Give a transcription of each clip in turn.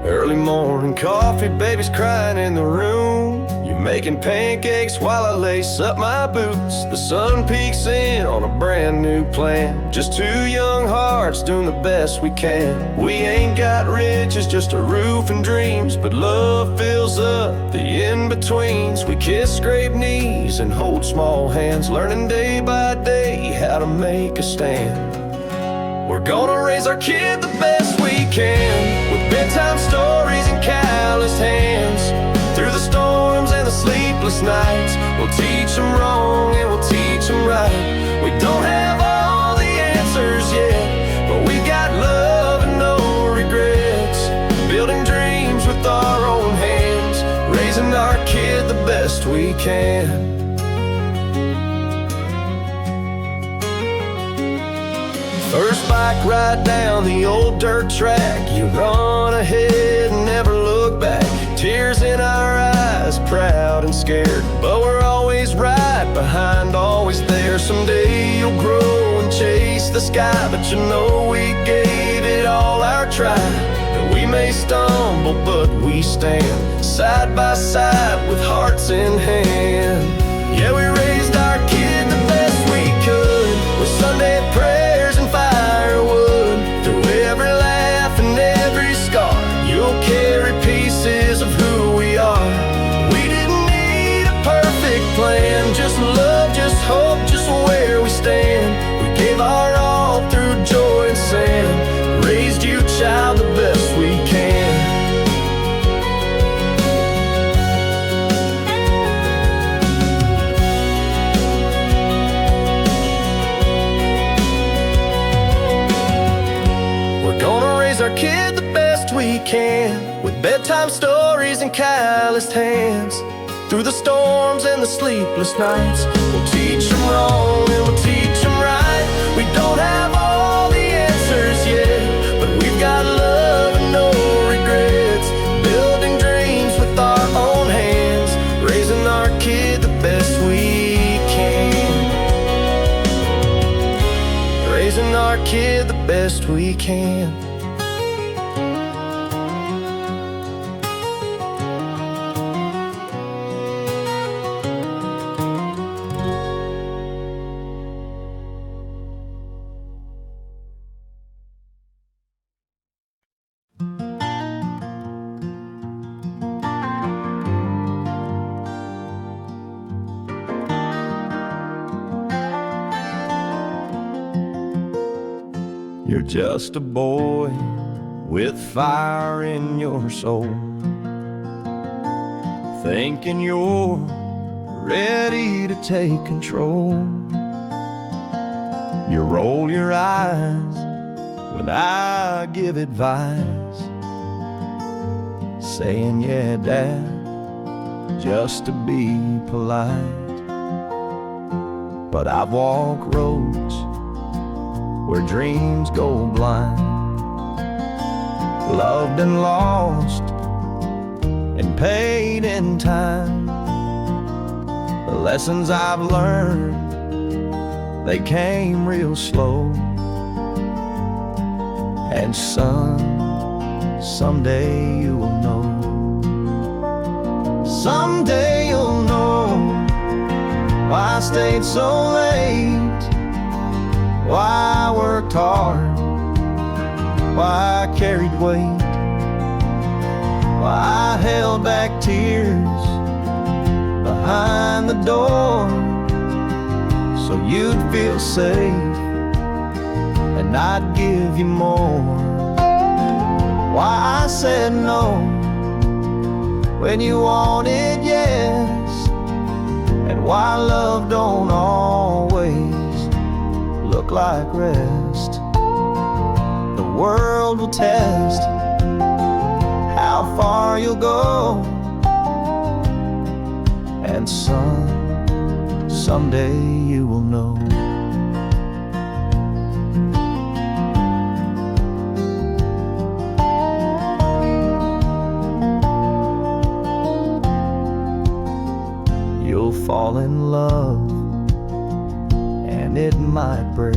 Early morning coffee, baby's crying in the room. You're making pancakes while I lace up my boots. The sun peeks in on a brand new plan. Just two young hearts doing the best we can. We ain't got riches, just a roof and dreams, but love fills up the in-betweens. We kiss, scrape knees, and hold small hands, learning day by day how to make a stand. We're gonna raise our kid the best we can, with bedtime stories and calloused hands. Through the storms and the sleepless nights, we'll teach them wrong and we'll teach them right. We don't have all the answers yet, but we got love and no regrets. Building dreams with our own hands, raising our kid the best we can. First bike ride down the old dirt track, you run ahead and never look back. Tears in our eyes, proud and scared, but we're always right behind, always there. Someday you'll grow and chase the sky, but you know we gave it all our try. And we may stumble, but we stand side by side with hearts in hand. Yeah, we raised our kid the best we could, with Sunday prayers and firewood. Through every laugh and every scar, you'll carry pieces of who we are. We didn't need a perfect plan, just love, just hope, just where we stand. We gave our all through joy and sand, raised you, child, the best we can. Our kid the best we can, with bedtime stories and calloused hands. Through the storms and the sleepless nights, we'll teach them wrong and we'll teach them right. We don't have all the answers yet, but we've got love and no regrets. Building dreams with our own hands, raising our kid the best we can. Raising our kid the best we can. You're just a boy with fire in your soul, thinking you're ready to take control. You roll your eyes when I give advice, saying, yeah, Dad, just to be polite. But I've walked roads where dreams go blind, loved and lost and paid in time. The lessons I've learned, they came real slow. And son, someday you will know. Someday you'll know why I stayed so late, why I worked hard, why I carried weight, why I held back tears behind the door, so you'd feel safe and I'd give you more. Why I said no when you wanted yes, and why love don't always look like rest. The world will test how far you'll go, and son, someday you will know. You'll fall in love and it might break.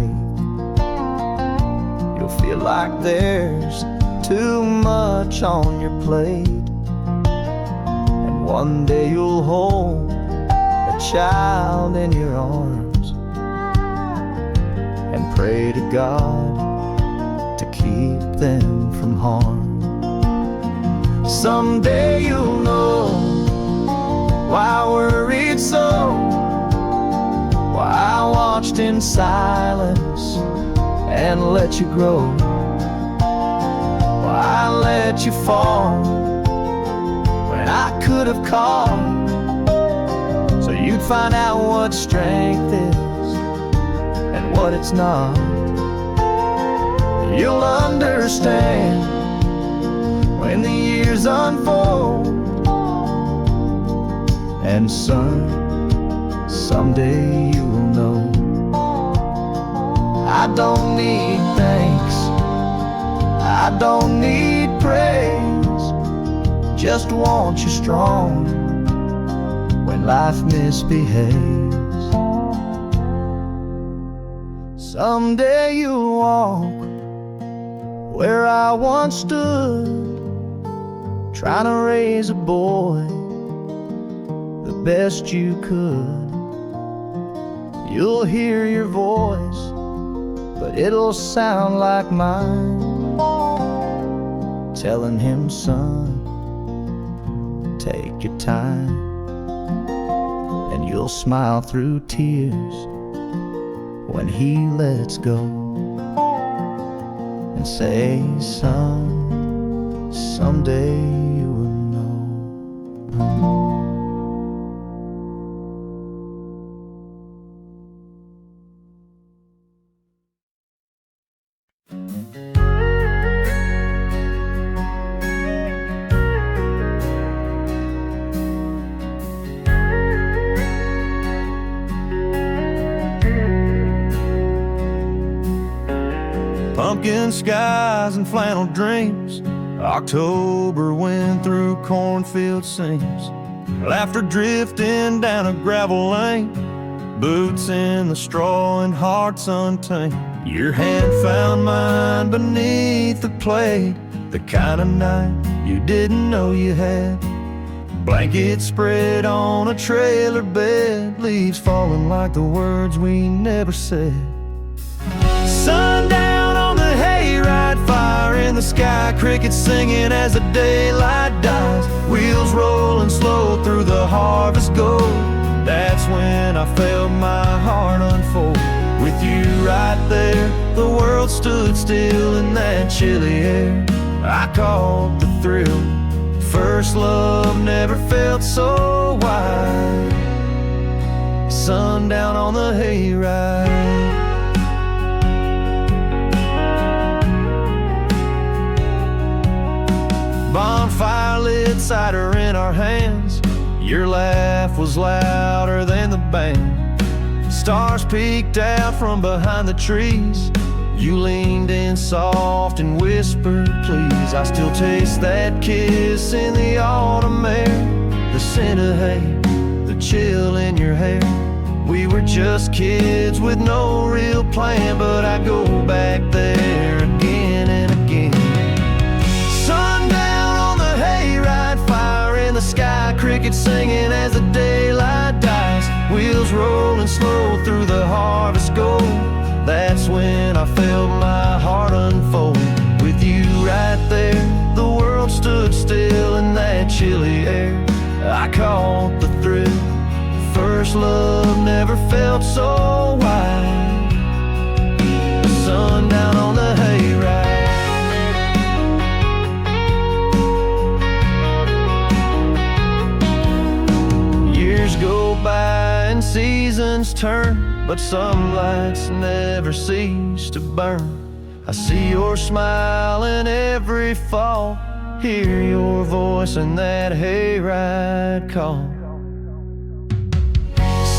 You'll feel like there's too much much on your plate, and one day you'll hold a child in your arms and pray to God to keep them from harm. Someday you'll know why I worried so, why I watched in silence and let you grow, why I let you fall when I could have called, so you'd find out what strength is and what it's not. You'll understand when the years unfold. And son, someday you will know. I don't need thanks, I don't need praise, just want you strong when life misbehaves. Someday you'll walk where I once stood, trying to raise a boy the best you could. You'll hear your voice, but it'll sound like mine, telling him, son, take your time. And you'll smile through tears when he lets go, and say, son, someday you will know. Pumpkin skies and flannel dreams, October wind through cornfield seams, laughter drifting down a gravel lane, boots in the straw and hearts untamed. Your hand found mine beneath the plate, the kind of night you didn't know you had. Blanket spread on a trailer bed, leaves falling like the words we never said. Sundown on the hayride, fire in the sky, crickets singing as the daylight dies, wheels rolling slow through the harvest gold. That's when I felt my heart unfold. With you right there, the world stood still in that chilly air. I caught the thrill, first love never felt so wide. Sundown on the hayride. Bonfire lit, cider in our hands, your laugh was louder than the band. Stars peeked out from behind the trees, you leaned in soft and whispered, please. I still taste that kiss in the autumn air, the scent of hay, the chill in your hair. We were just kids with no real plan, but I go back there again and again. Sundown on the hayride, fire in the sky, crickets singing as the daylight dies, wheels rolling slow through the harvest gold. That's when I felt my heart unfold. With you right there, the world stood still in that chilly air. I caught the thrill, first love never felt so wide. Sundown on the hayride. Years go by and seasons turn, but some lights never cease to burn. I see your smile in every fall, hear your voice in that hayride call.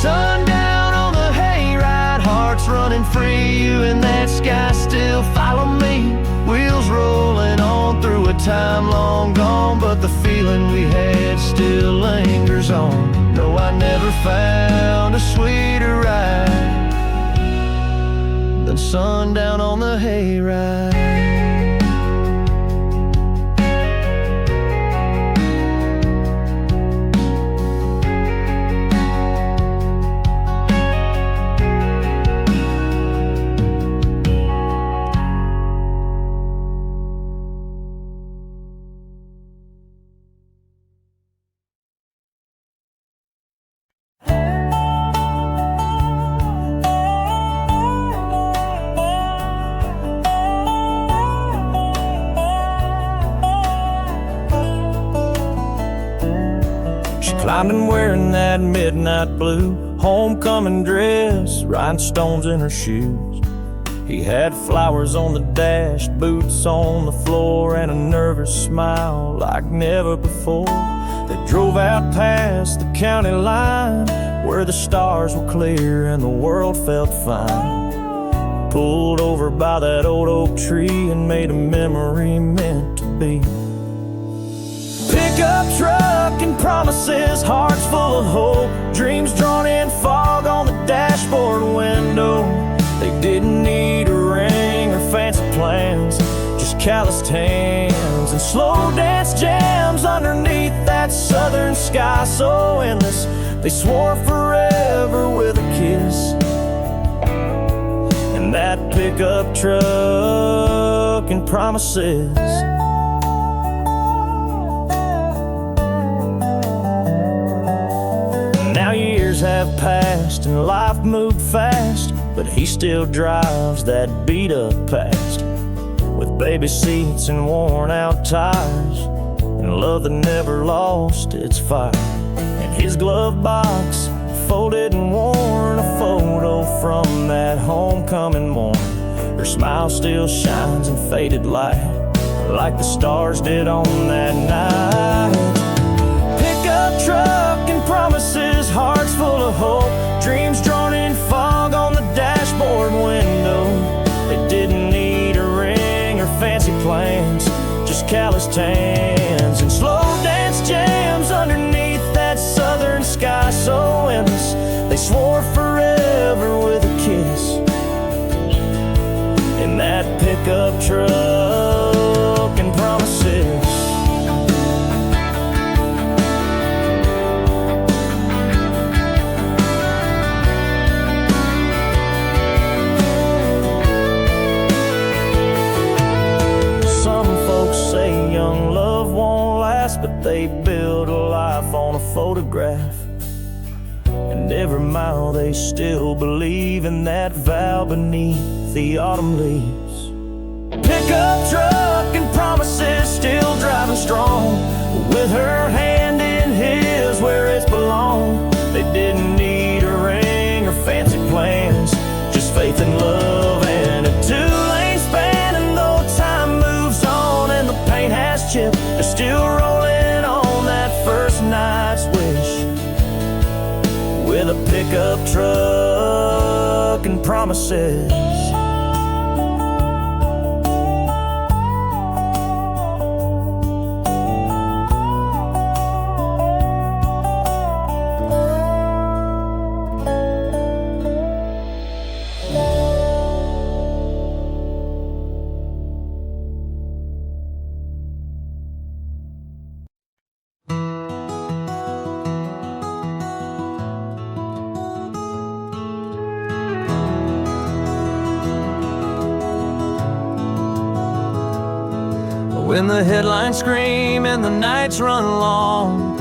Sundown on the hayride, hearts running free, you in that sky still follow me. Wheels rolling on through a time long gone, but the feeling we had still lingers on. No, I never found a sweeter ride than sundown on the hayride. Finding wearing that midnight blue homecoming dress, rhinestones in her shoes. He had flowers on the dash, boots on the floor, and a nervous smile like never before. They drove out past the county line where the stars were clear and the world felt fine. Pulled over by that old oak tree and made a memory meant to be. Pickup truck and promises, hearts full of hope, dreams drawn in fog on the dashboard window. They didn't need a ring or fancy plans, just calloused hands and slow dance jams underneath that southern sky so endless. They swore forever with a kiss. And that pickup truck and promises. Now years have passed and life moved fast, but he still drives that beat-up past with baby seats and worn-out tires and love that never lost its fire. In his glove box, folded and worn, a photo from that homecoming morning. Her smile still shines in faded light like the stars did on that night. Pickup truck and promises, hearts full of hope, dreams drawn in fog on the dashboard window. They didn't need a ring or fancy plans, just calloused hands and slow dance jams underneath that southern sky so endless. They swore forever with a kiss. In that pickup truck and promises. But they build a life on a photograph, and every mile they still believe in that vow beneath the autumn leaves. Pickup truck and promises, still driving strong, with her hand in his where it's belonged. They didn't need a ring or fancy plans, just faith and love and a two-lane span. And though time moves on and the paint has chipped, they're still rolling on that first night's wish with a pickup truck and promises. When the headlines scream and the nights run long,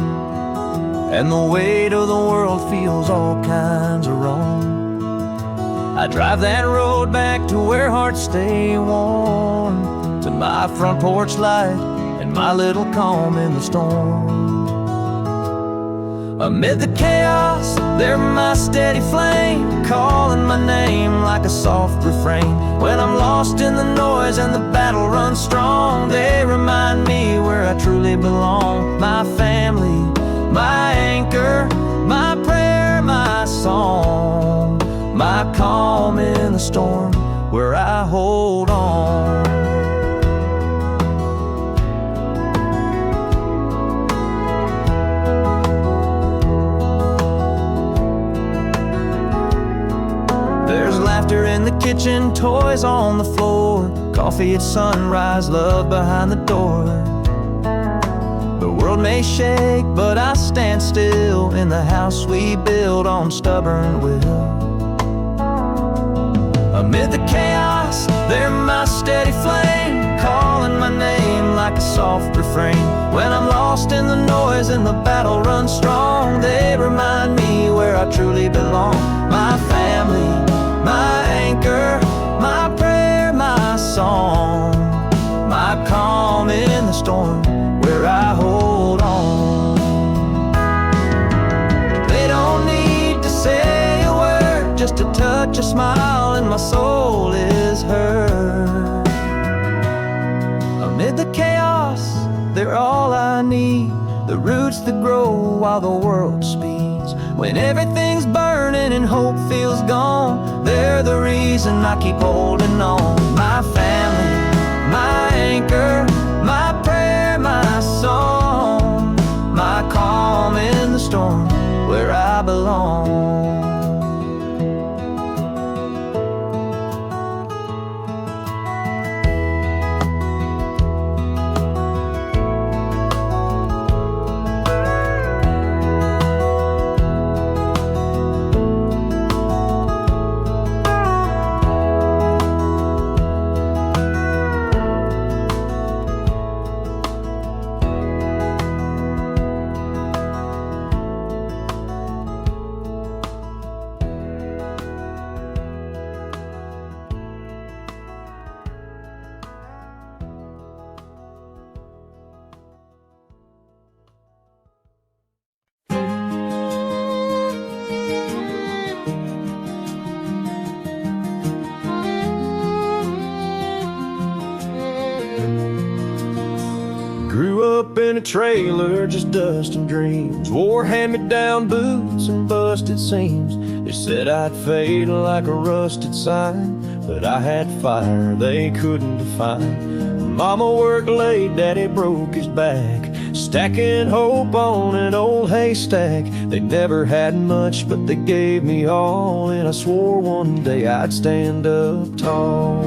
and the weight of the world feels all kinds of wrong, I drive that road back to where hearts stay warm, to my front porch light and my little calm in the storm. Amid the chaos, they're my steady flame, calling my name like a soft refrain. When I'm lost in the noise and the battle runs strong, they remind me where I truly belong. My family, my anchor, my prayer, my song, my calm in the storm, where I hold on. Laughter in the kitchen, toys on the floor, coffee at sunrise, love behind the door. The world may shake, but I stand still in the house we build on stubborn will. Amid the chaos, they're my steady flame, calling my name like a soft refrain. When I'm lost in the noise and the battle runs strong, they remind me where I truly belong. My family, my anchor, my prayer, my song, my calm in the storm, where I hold on. I need, the roots that grow while the world speeds. When everything's burning and hope feels gone, they're the reason I keep holding on. My family, my anchor, my prayer, my song, my calm in the storm, where I belong. Grew up in a trailer, just dust and dreams. Wore hand-me-down boots and busted seams. They said I'd fade like a rusted sign, but I had fire they couldn't define. Mama worked late, Daddy broke his back, stacking hope on an old haystack. They never had much, but they gave me all, and I swore one day I'd stand up tall.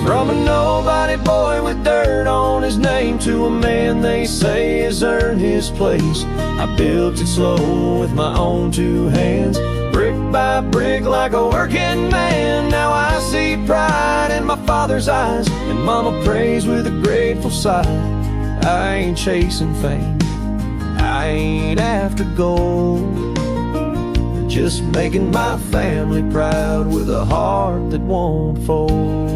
From a nobody boy with dirt on his name to a man they say has earned his place, I built it slow with my own two hands, brick by brick like a working man. Now I see pride in my father's eyes, and mama prays with a grateful sigh. I ain't chasing fame, I ain't after gold, just making my family proud with a heart that won't fold.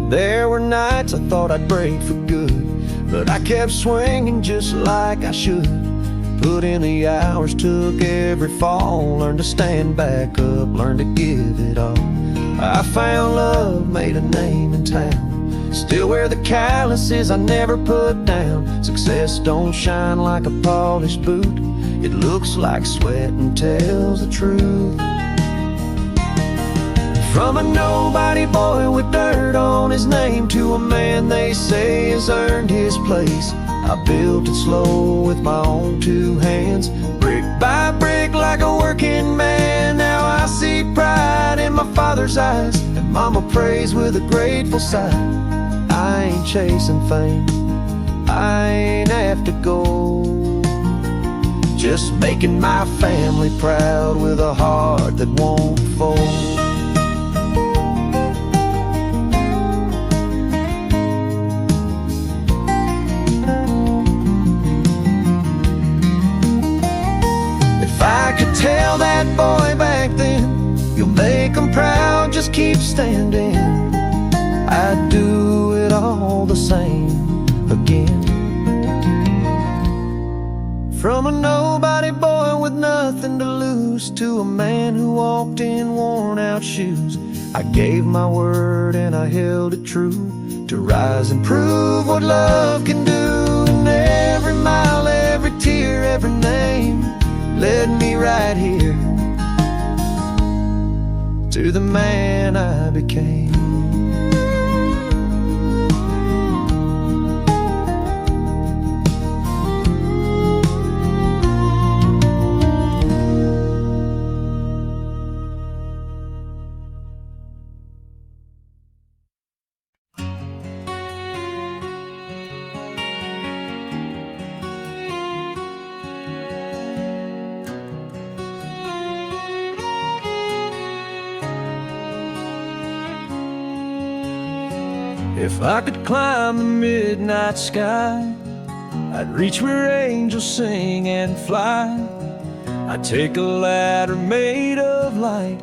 There were nights I thought I'd break for good, but I kept swinging just like I should. Put in the hours, took every fall, learned to stand back up, learned to give it all. I found love, made a name in town, still wear the calluses I never put down. Success don't shine like a polished boot, it looks like sweat and tells the truth. From a nobody boy with dirt on his name to a man they say has earned his place, I built it slow with my own two hands, brick by brick like a working man. Now I see pride in my father's eyes, and mama prays with a grateful sigh. I ain't chasing fame, I ain't after gold, just making my family proud with a heart that won't fold. Tell that boy back then, you'll make him proud, just keep standing. I'd do it all the same again. From a nobody boy with nothing to lose to a man who walked in worn out shoes, I gave my word and I held it true, to rise and prove what love can do. And every mile, every tear, every name led me right here to the man I became. If I could climb the midnight sky, I'd reach where angels sing and fly. I'd take a ladder made of light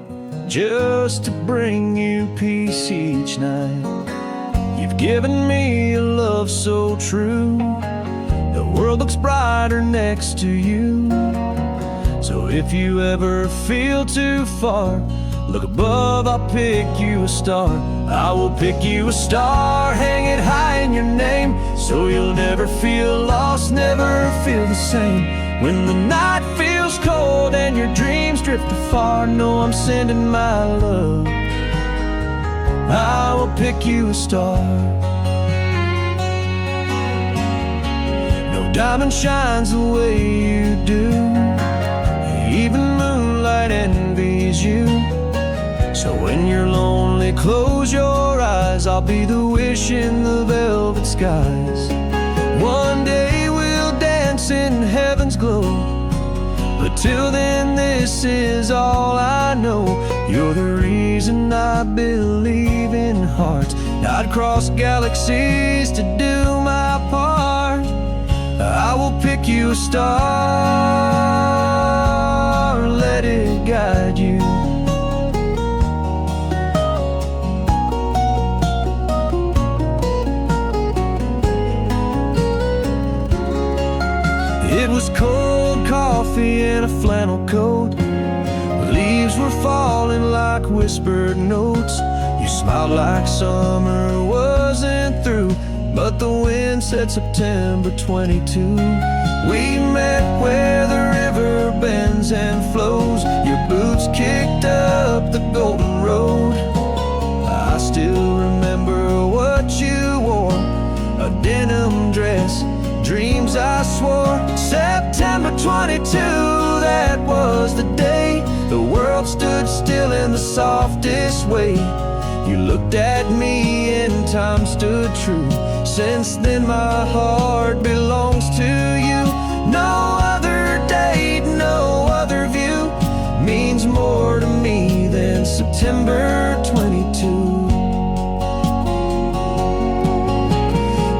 just to bring you peace each night. You've given me a love so true, the world looks brighter next to you. So if you ever feel too far, look above, I'll pick you a star. I will pick you a star, hang it high in your name, so you'll never feel lost, never feel the same. When the night feels cold and your dreams drift afar, know I'm sending my love. I will pick you a star. No diamond shines the way you do, even moonlight envies you. So when you're lonely, close your eyes, I'll be the wish in the velvet skies. One day we'll dance in heaven's glow, but till then this is all I know. You're the reason I believe in hearts. I'd cross galaxies to do my part. I will pick you a star, let it guide you. It was cold coffee and a flannel coat. The leaves were falling like whispered notes. You smiled like summer wasn't through, but the wind said September 22. We met where the river bends and flows. Your boots kicked up the golden road. I still remember what you wore, a denim dress, dreams I swore. September 22, that was the day the world stood still in the softest way. You looked at me and time stood true. Since then my heart belongs to you. No other date, no other view means more to me than September 22.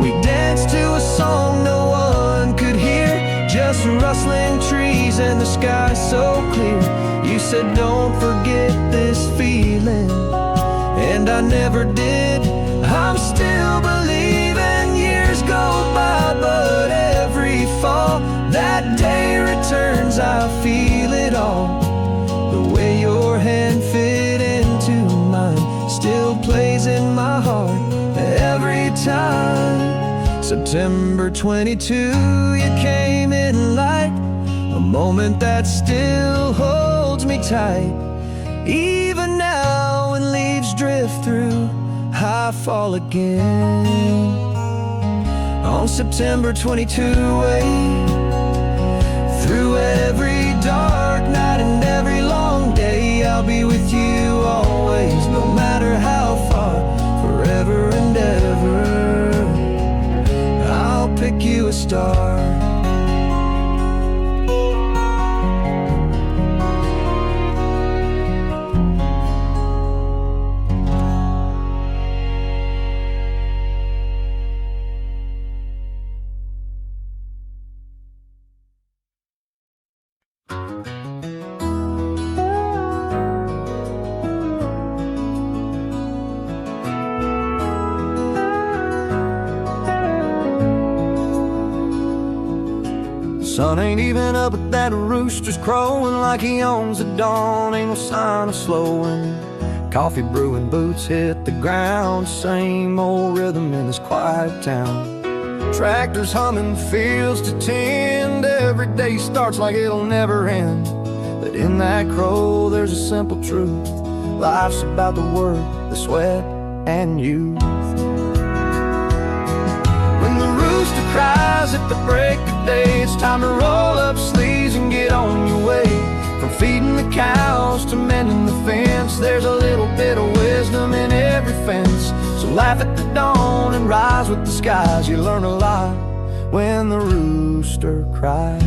We danced to a song no one could hear, just rustling trees and the sky so clear. You said don't forget this feeling, and I never did. I'm still believing. Years go by, but every fall that day returns, I feel it all. The way your hand fit into mine still plays in my heart every time. September 22, you came in light, a moment that still holds me tight. Even now when leaves drift through, I fall again. On September 22, through every dark night and every long day, I'll be with you always, no matter how far, forever and ever. I'll pick you a star. Sun ain't even up, but that rooster's crowing like he owns the dawn. Ain't no sign of slowing. Coffee brewing, boots hit the ground. Same old rhythm in this quiet town. Tractors humming, fields to tend. Every day starts like it'll never end. But in that crow there's a simple truth. Life's about the work, the sweat, and youth. When the rooster cries at the break of day, it's time to roll up sleeves and get on your way. From feeding the cows to mending the fence, there's a little bit of wisdom in every fence. So laugh at the dawn and rise with the skies. You learn a lot when the rooster cries.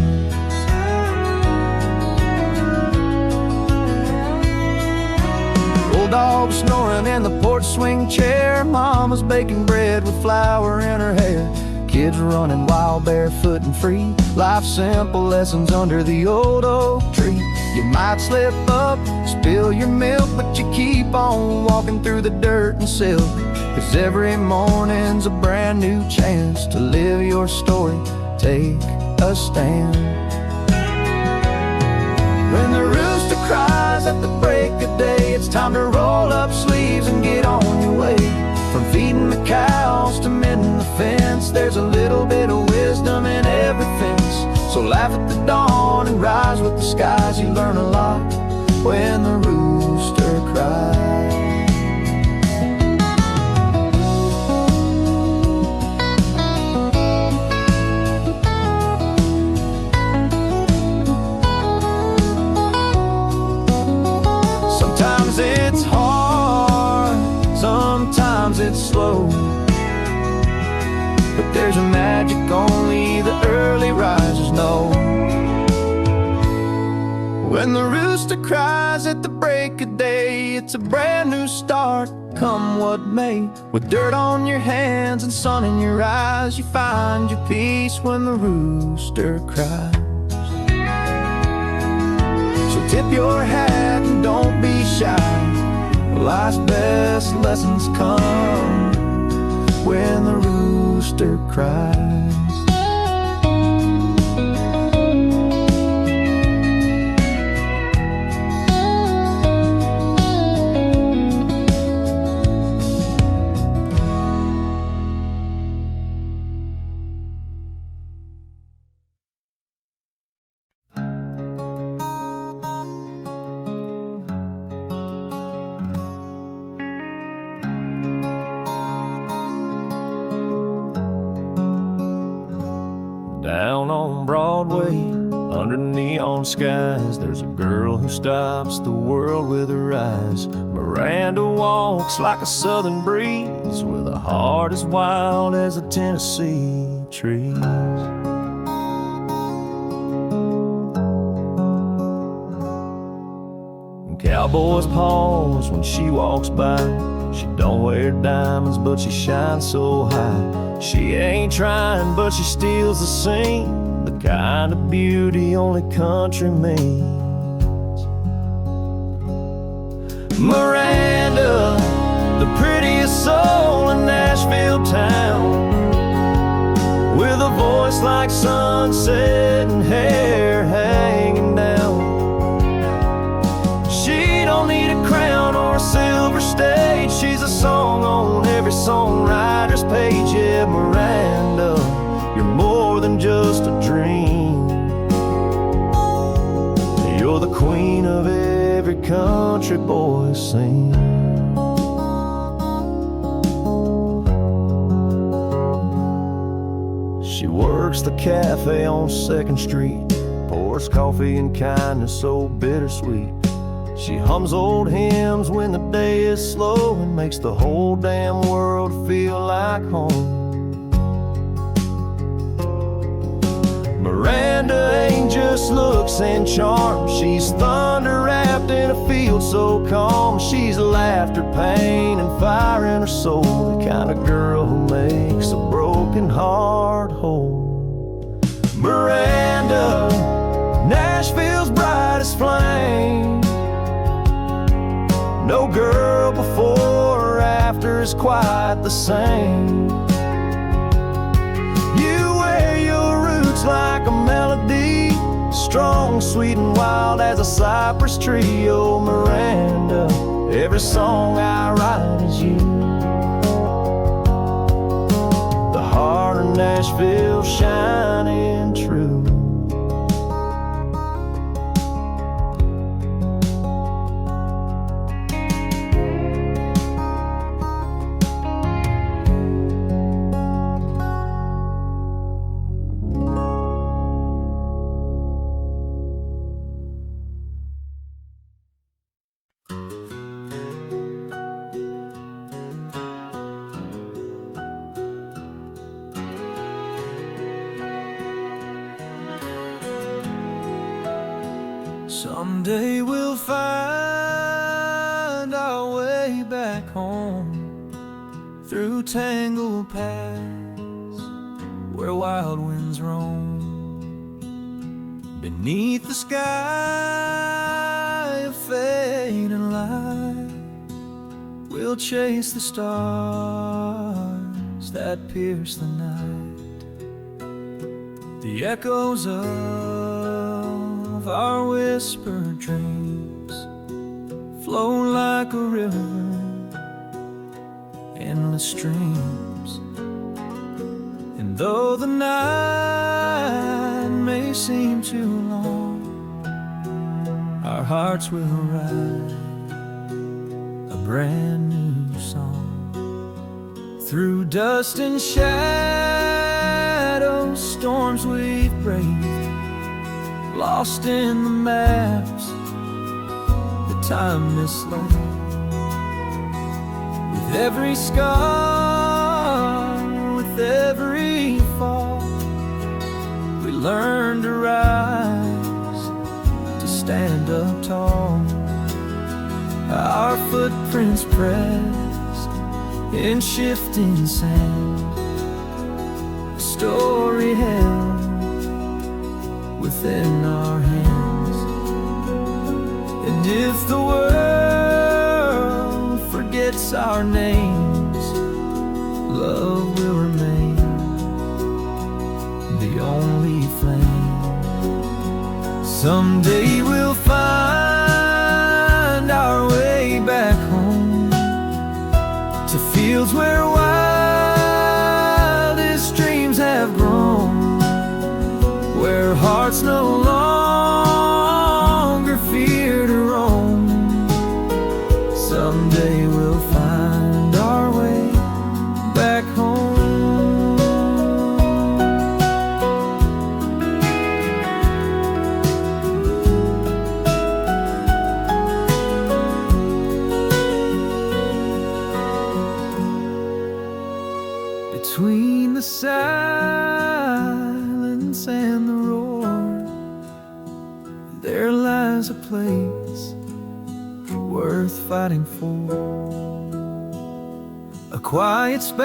Old dog snoring in the porch swing chair. Mama's baking bread with flour in her hair. Kids running wild, barefoot and free. Life's simple lessons under the old oak tree. You might slip up, spill your milk, but you keep on walking through the dirt and silk. 'Cause every morning's a brand new chance to live your story, take a stand. Time to roll up sleeves and get on your way. From feeding the cows to mending the fence, there's a little bit of wisdom in every fence. So laugh at the dawn and rise with the skies. You learn a lot when the rooster cries. Sometimes it's hard, sometimes it's slow, but there's a magic only the early risers know. When the rooster cries at the break of day, it's a brand new start, come what may. With dirt on your hands and sun in your eyes, you find your peace when the rooster cries. So tip your hat and don't be shy. Life's best lessons come when the rooster cries. Down on Broadway, under neon skies, there's a girl who stops the world with her eyes. Miranda walks like a southern breeze, with a heart as wild as the Tennessee trees. And cowboys pause when she walks by. She don't wear diamonds, but she shines so high. She ain't trying, but she steals the scene, the kind of beauty only country means. Miranda, the prettiest soul in Nashville town, with a voice like sunset and hair hanging down. She don't need a crown or a silver stage, she's a song on every songwriter's page. Yeah, Miranda, you're more than just a dream. You're the queen of every country boy's scene. She works the cafe on 2nd Street, pours coffee and kindness so bittersweet. She hums old hymns when the day is slow and makes the whole damn world feel like home. Miranda ain't just looks and charm, she's thunder wrapped in a field so calm. She's laughter, pain, and fire in her soul, the kind of girl who makes a broken heart whole. Miranda, Nashville's brightest flame. No girl before or after is quite the same. You wear your roots like a melody, strong, sweet, and wild as a cypress tree. Oh, Miranda, every song I write is you. The heart of Nashville shining true. Someday we'll find our way back home, through tangled paths where wild winds roam. Beneath the sky of fading light, we'll chase the stars that pierce the night. The echoes of our whispered dreams flow like a river, endless streams. And though the night may seem too long, our hearts will write a brand new song. Through dust and shadows, storms we've braved, lost in the maps that time mislaid. With every scar, with every fall, we learn to rise, to stand up tall. Our footprints pressed in shifting sand, a story held within our hands. And if the world forgets our names, love will remain the only flame. Someday we'll find our way back home, to fields where wildest dreams have grown, where hearts no longer fear to roam. Someday we'll find our way back home. Between the silence and the roar, there lies a place worth fighting for, a quiet space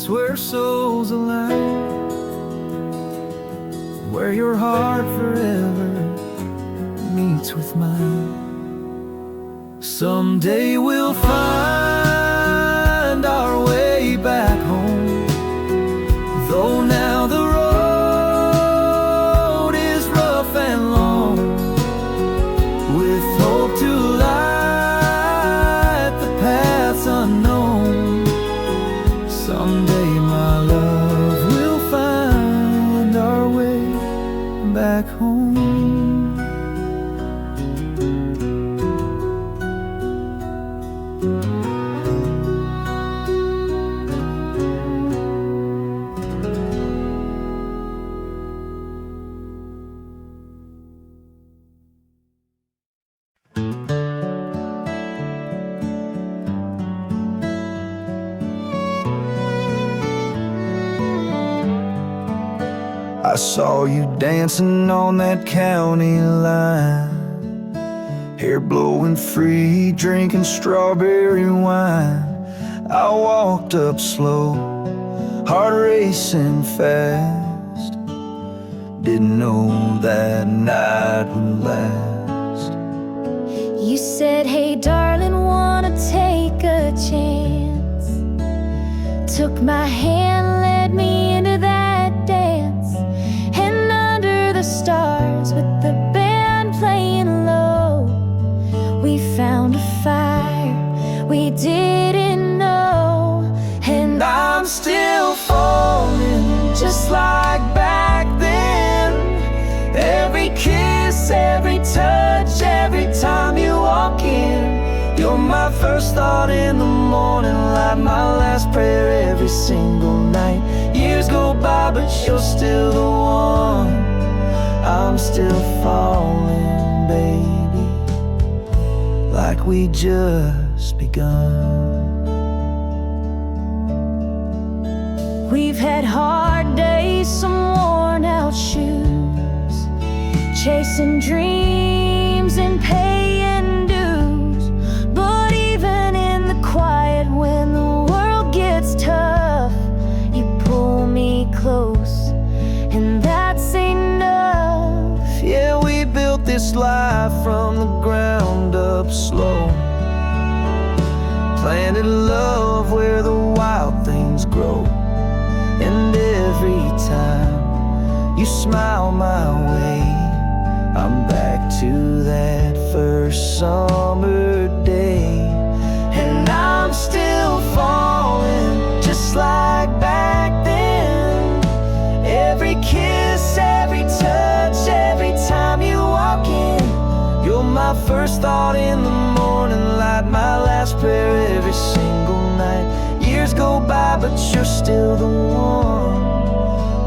where souls align, where your heart forever meets with mine. Someday we'll find our way back home, though now the road is rough and long. With hope to light the paths unknown, someday my love will find our way back home. I saw you dancing on that county line, hair blowing free, drinking strawberry wine. I walked up slow, heart racing fast, didn't know that night would last. You said, hey darling, wanna take a chance? Took my hand, led me into that dance, and under the stars with the band playing low, we found a fire we didn't know. And I'm still falling just like back then. Every kiss, every touch, every time you walk in, you're my first thought in the morning, like my last prayer every single night. Years go by, but you're still the one. I'm still falling, baby, like we just begun. We've had hard days, some worn out shoes, chasing dreams and paying dues. But even in the quiet, when the world gets tough, you pull me close, and that's enough. Yeah, we built this life from the ground up slow, planted love where the wild things grow. And every time you smile my way, I'm back to that first summer day. And I'm still falling just like back then. Every kiss, every touch, every time you walk in, you're my first thought in the morning light, my last prayer every single night. Years go by, but you're still the one.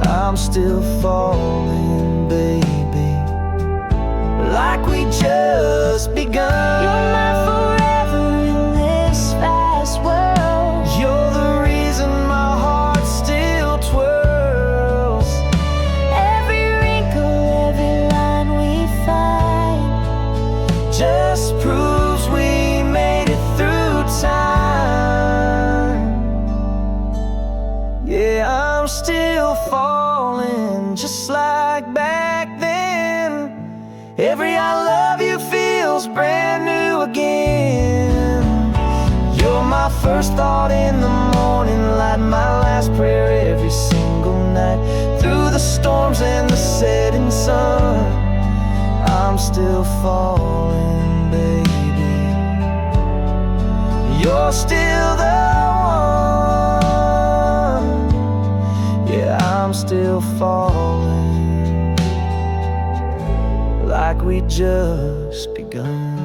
I'm still falling, baby, like we just begun. You're my forever in this fast world. You're the reason my heart still twirls. Every wrinkle, every line we find Just proves we made it through time. Yeah, I'm still falling just like back then. Every I love you feels brand new again. You're my first thought in the morning light, my last prayer every single night. Through the storms and the setting sun, I'm still falling, baby. You're still the one. Yeah, I'm still falling, like we just begun.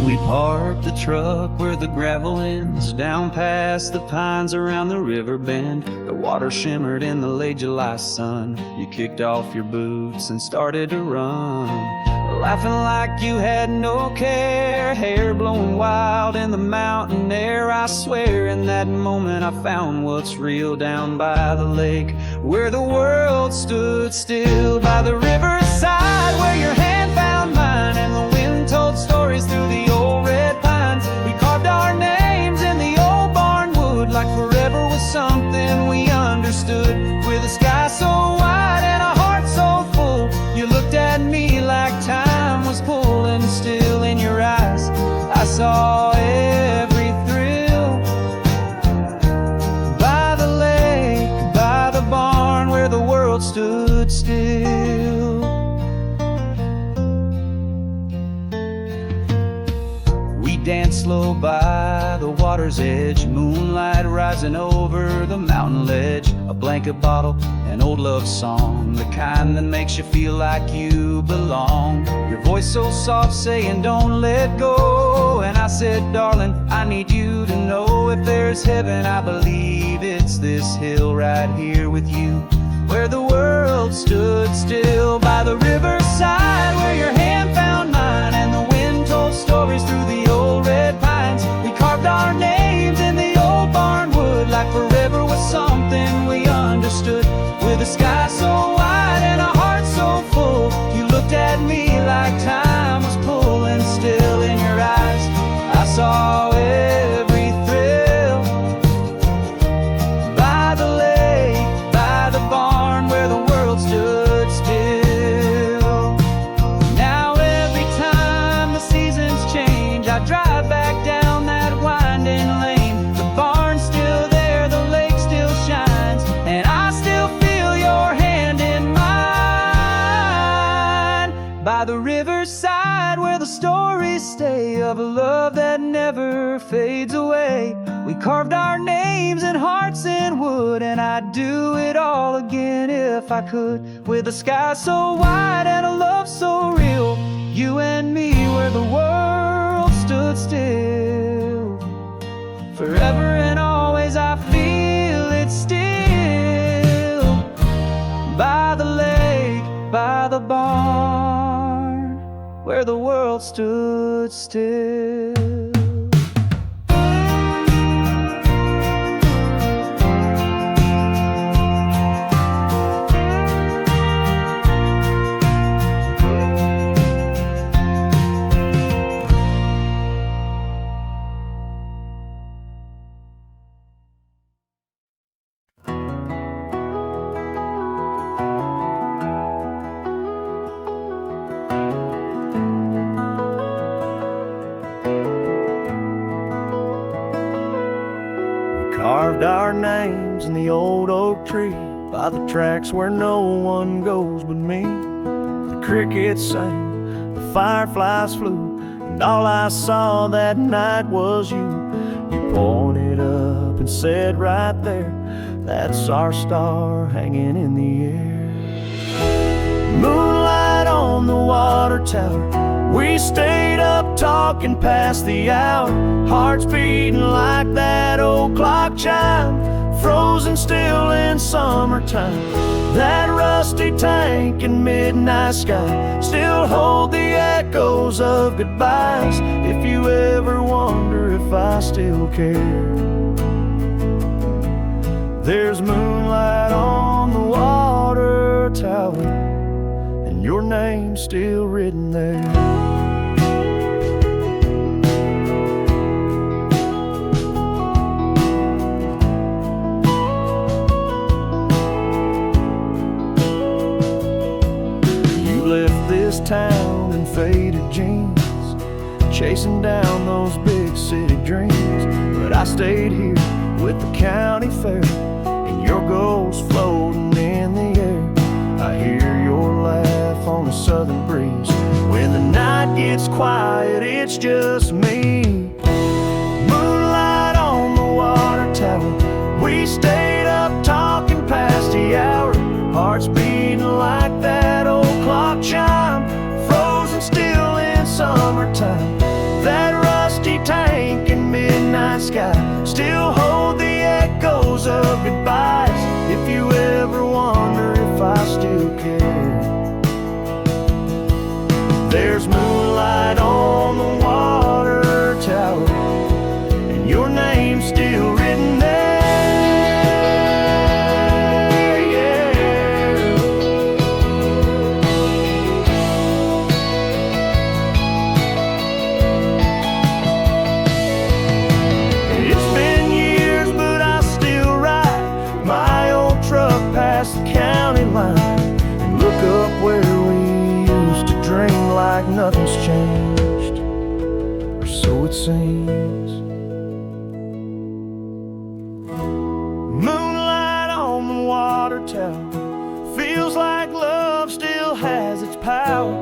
We parked the truck where the gravel ends, down past the pines around the river bend. The water shimmered in the late July sun. You kicked off your boots and started to run, laughing like you had no care, hair blowing wild in the mountain air. I swear in that moment I found what's real down by the lake, where the world stood still. By the riverside where your hand found mine, and the wind told stories through the old red pines. We carved our names in the old barn wood, like forever was something we understood. With a sky so wide and a heart so full, you looked at me like time was pulling still. In your eyes I saw every thrill. By the lake, by the barn, where the world stood still. We danced slow by the water's edge, moonlight rising over the mountain ledge. A blanket bottle, an old love song, the kind that makes you feel like you belong. Your voice so soft saying don't let go. And I said, darling, I need you to know, if there's heaven I believe it's this hill right here with you, where the world stood still. By the riverside where your hand found mine, and the wind told stories through the old red pines. We carved our names in the old barn wood, like forever was something we understood. With a sky so wide and a heart so full, you looked at me like time was pulling still. In your eyes I saw every thrill. By the lake, by the barn, where the world stood still. Now every time the seasons change, I drive back down that winding lane. The barn's still there, the lake still shines, and I still feel your hand in mine. By the riverside where the stories stay of a love that never fades away, we carved our names and hearts in wood, and I'd do it all again if I could. With a sky so wide and a love so real, you and me, where the world stood still. Forever and always I feel it still. By the lake, by the barn, where the world stood still. carved our names in the old oak tree by the tracks where no one goes but me. The crickets sang, the fireflies flew, and all I saw that night was you. You pointed up and said right there, that's our star hanging in the air. Moonlight on the water tower, we stayed up talking past the hour, hearts beating like that old clock chime, frozen still in summertime. That rusty tank and midnight sky still hold the echoes of goodbyes. If you ever wonder if I still care, there's moonlight on the water tower, and your name's still written there. You left this town in faded jeans, chasing down those big city dreams, but I stayed here with the county fair and your goals floating in the air. I hear your laugh on the southern breeze. When the night gets quiet, it's just me. Moonlight on the water tower, we stayed up talking past the hour, hearts beating like that old clock chime, frozen still in summertime. That rusty tank and midnight sky still hold the echoes of goodbyes. If you ever wonder if I still care, there's moonlight on the water tower, and your name's still written there. And look up where we used to dream like nothing's changed, or so it seems. Moonlight on the water tower, feels like love still has its power.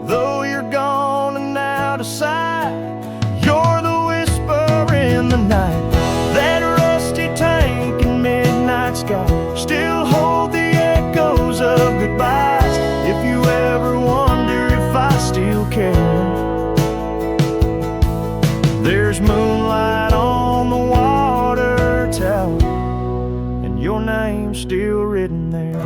Though you're gone and out of sight, you're the whisper in the night. That rusty tank and midnight sky still hold the echoes of goodbyes. If you ever wonder if I still care, there's moonlight on the water tower, and your name's still written there.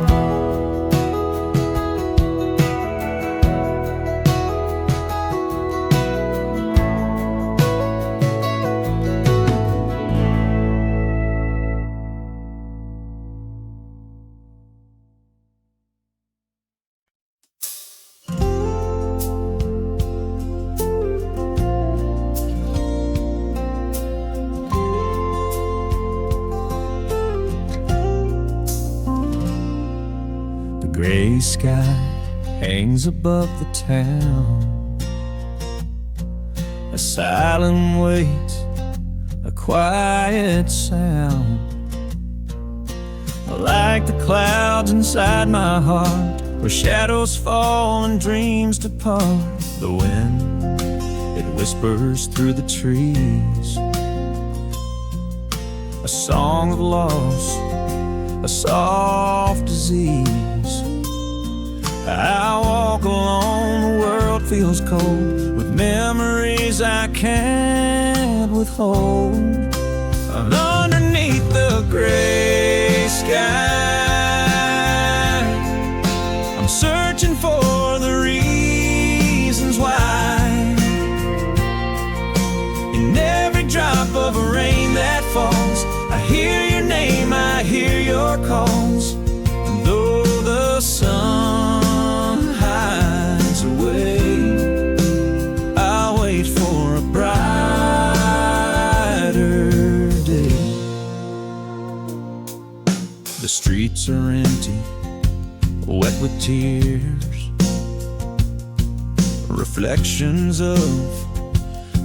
Gray sky hangs above the town, a silent wait, a quiet sound. Like the clouds inside my heart, where shadows fall and dreams depart. The wind, it whispers through the trees, a song of loss, a soft disease. I walk alone, the world feels cold, with memories I can't withhold. Underneath the gray sky, I'm searching for the reasons why. In every drop of rain that falls, I hear your name, I hear your calls. And though the sun hides away, I'll wait for a brighter day. The streets are empty, wet with tears, reflections of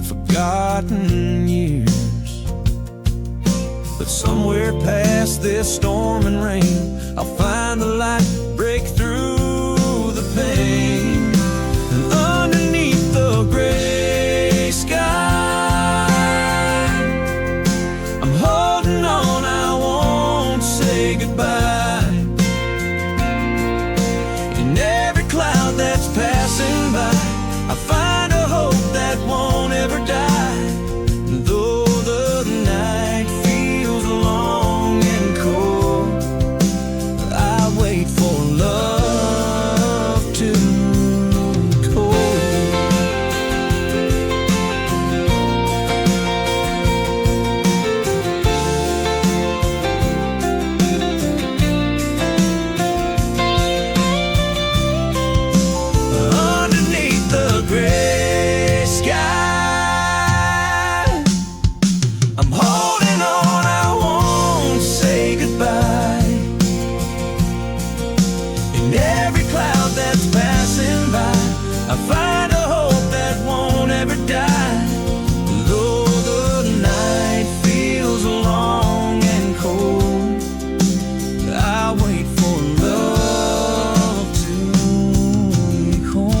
forgotten years. But somewhere past this storm and rain, I'll find the light, break through the pain. And underneath the gray sky, I'm holding on, I won't say goodbye. In every cloud that's passing by, I find a hope that won't ever die. And though the night feels long and cold, I wait for love to cold. Underneath the gray sky, I'm holding on, I won't say goodbye. In every cloud that's passing by, I find a hope that won't ever die. Though the night feels long and cold, I wait for love to come.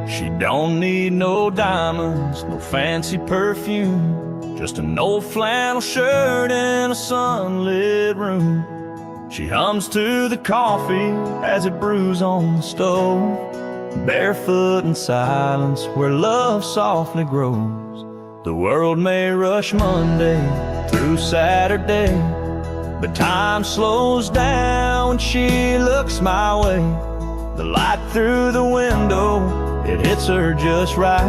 She don't need no diamonds, no fancy perfume, just an old flannel shirt in a sunlit room. She hums to the coffee as it brews on the stove, barefoot in silence where love softly grows. The world may rush Monday through Saturday, but time slows down when she looks my way. The light through the window, it hits her just right,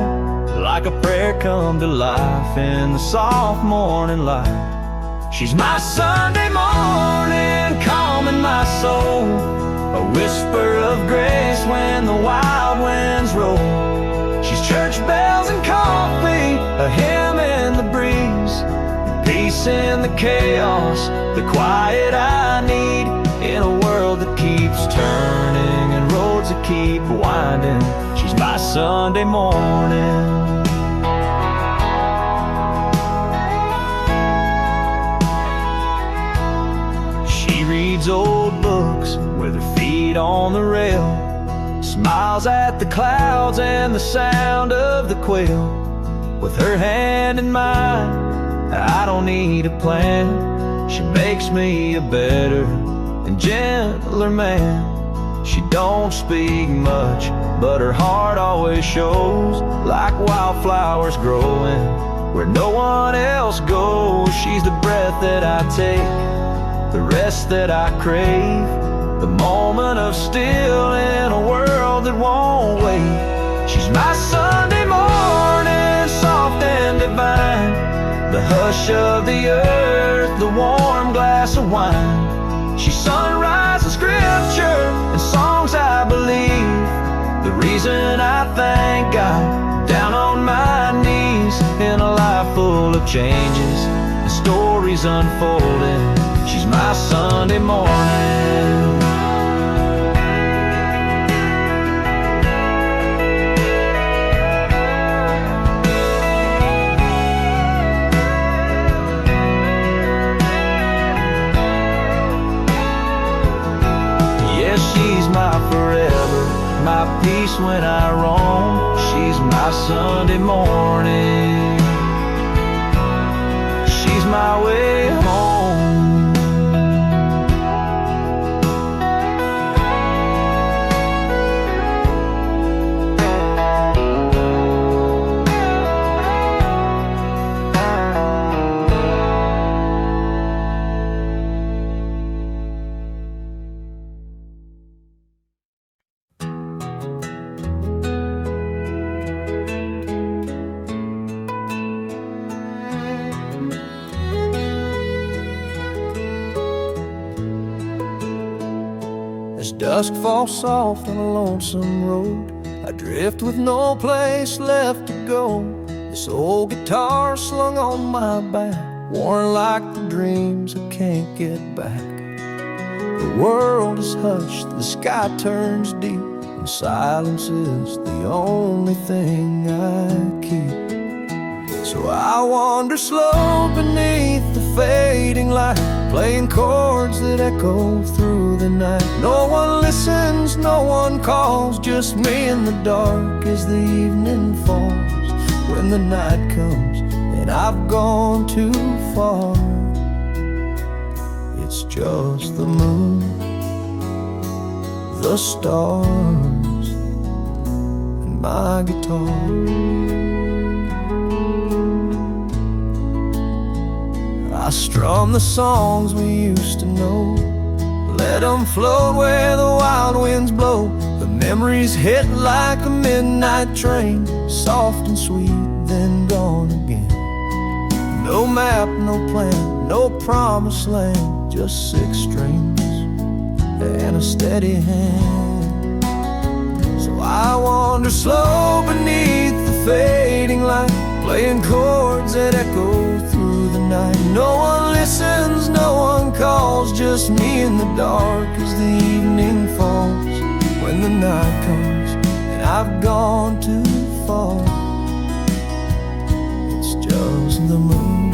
like a prayer come to life in the soft morning light. She's my Sunday morning, calming my soul, a whisper of grace when the wild winds roll. She's church bells and coffee, a hymn in the breeze, peace in the chaos, the quiet I need in a world that keeps turning and roads that keep winding. She's my Sunday morning. She reads old books with her feet on the rail, smiles at the clouds and the sound of the quail. With her hand in mine, I don't need a plan. She makes me a better and gentler man. She don't speak much, but her heart always shows, like wildflowers growing where no one else goes. She's the breath that I take, the rest that I crave, the moment of still in a world that won't wait. She's my Sunday morning, soft and divine, the hush of the earth, the warm glass of wine. She's sunrise and scripture and songs I believe, the reason I thank God down on my knees. In a life full of changes and stories unfolding, she's my Sunday morning. She's my forever, my peace when I roam. She's my Sunday morning. She's my way home. dusk falls soft on a lonesome road, I drift with no place left to go. This old guitar slung on my back, worn like the dreams I can't get back. The world is hushed, the sky turns deep, and silence is the only thing I keep. So I wander slow beneath the fading light, playing chords that echo through the night. No one listens, no one calls, just me in the dark as the evening falls. When the night comes and I've gone too far, it's just the moon, the stars, and my guitar. I strum the songs we used to know, let them float where the wild winds blow. The memories hit like a midnight train, soft and sweet, then gone again. No map, no plan, no promised land, just 6 strings and a steady hand. So I wander slow beneath the fading light, playing chords that echo through the night. No one listens, no one calls, just me in the dark as the evening falls. When the night comes and I've gone too far, it's just the moon,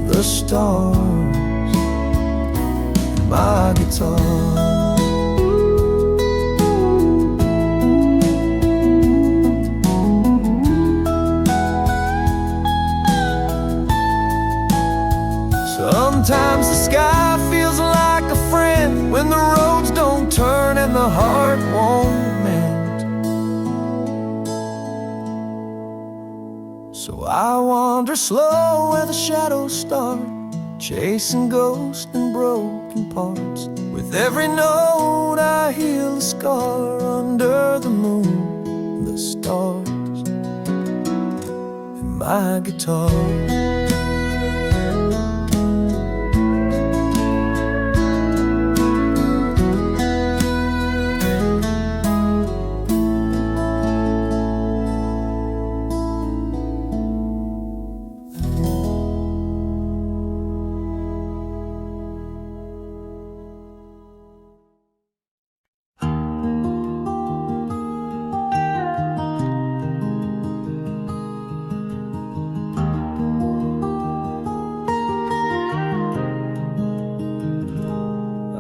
the stars, and my guitar. Sometimes the sky feels like a friend when the roads don't turn and the heart won't mend. So I wander slow where the shadows start, chasing ghosts and broken parts. With every note I heal a scar under the moon, the stars, and my guitar.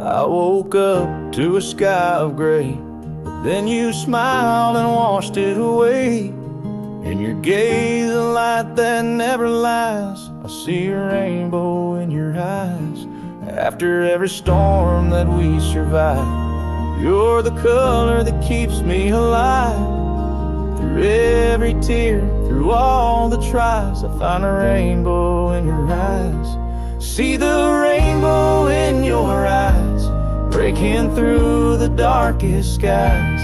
I woke up to a sky of gray, but then you smiled and washed it away. In your gaze, a light that never lies, I see a rainbow in your eyes. After every storm that we survive, you're the color that keeps me alive. Through every tear, through all the tries, I find a rainbow in your eyes. See the rainbow in your eyes, breaking through the darkest skies.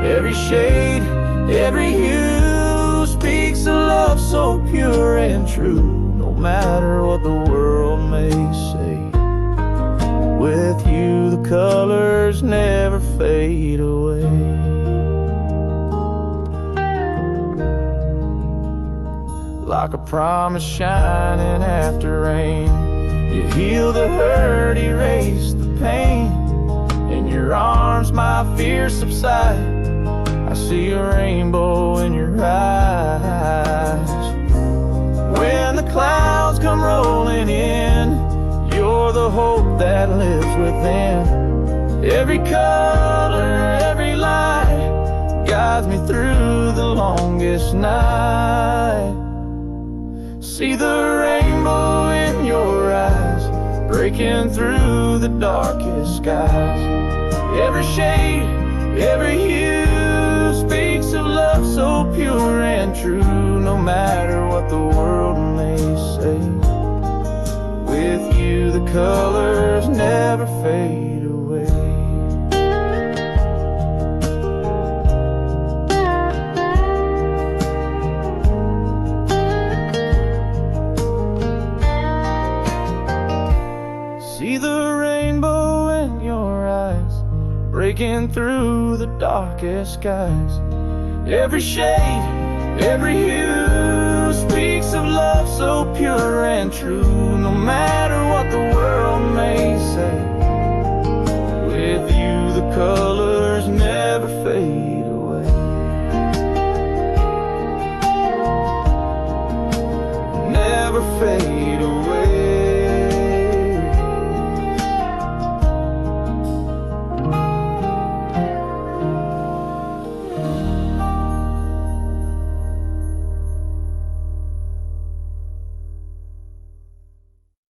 Every shade, every hue speaks a love so pure and true. No matter what the world may say, with you the colors never fade away. Like a promise shining after rain, you heal the hurt, erase the pain. In your arms my fears subside, I see a rainbow in your eyes. When the clouds come rolling in, you're the hope that lives within. Every color, every light guides me through the longest night. See the rainbow in your eyes, breaking through the darkest skies. Every shade, every hue speaks of love so pure and true. No matter what the world may say, with you the colors never fade away. See the rainbow in your eyes, breaking through the darkest skies. Every shade, every hue speaks of love so pure and true. No matter what the world may say, with you the colors never fade away. Never fade away.